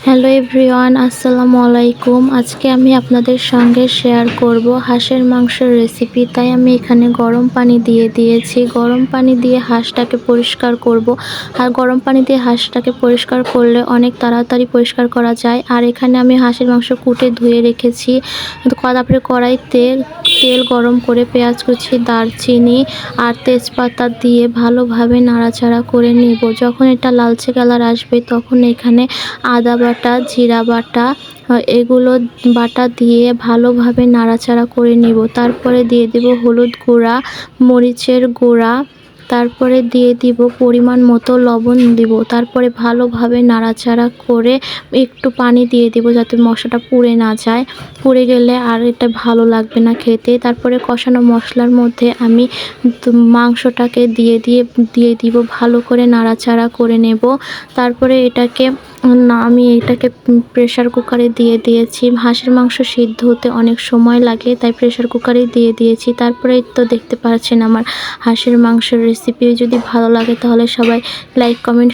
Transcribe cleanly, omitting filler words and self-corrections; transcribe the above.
Hello everyone, আসসালামু আলাইকুম। আজকে আমি আপনাদের সঙ্গে শেয়ার করব হাঁসের মাংসের রেসিপি। তাই আমি এখানে গরম পানি দিয়ে দিয়েছি। গরম পানি দিয়ে হাঁসটাকে পরিষ্কার করব। আর গরম পানি দিয়ে হাঁসটাকে পরিষ্কার করলে অনেক তাড়াতাড়ি পরিষ্কার করা যায়। আর এখানে আমি হাঁসের মাংস কুটে ধুয়ে রেখেছি। তারপরে কড়াইতে তেল গরম করে পেঁয়াজ কুচি, দারচিনি আর তেজপাতা দিয়ে ভালোভাবে নাড়াচাড়া করে নিব। যখন এটা লালচে কালার আসবে তখন এখানে আদা বাটা, জিরা বাটা এগুলো বাটা দিয়ে ভালোভাবে নাড়াচাড়া করে নিব। তারপরে দিয়ে দিব হলুদ গুঁড়া, মরিচের গুঁড়া, তারপরে দিয়ে দিব পরিমাণ মতো লবণ দিব। তারপরে ভালোভাবে নাড়াচাড়া করে একটু পানি দিয়ে দিব যাতে মশলাটা পুড়ে না যায়। পুড়ে গেলে আর এটা ভালো লাগবে না খেতে। তারপরে কষানো মশলার মধ্যে আমি মাংসটাকে দিয়ে দিব, ভালো করে নাড়াচাড়া করে নেব। তারপরে আমি এটাকে প্রেসার কুকারে দিয়ে দিয়েছি। হাঁসের মাংস সিদ্ধ হতে অনেক সময় লাগে, তাই প্রেসার কুকারে দিয়ে দিয়েছি। তারপরে তো দেখতে পাচ্ছেন আমার হাঁসের মাংসের রেসিপি। যদি ভালো লাগে তাহলে সবাই লাইক, কমেন্ট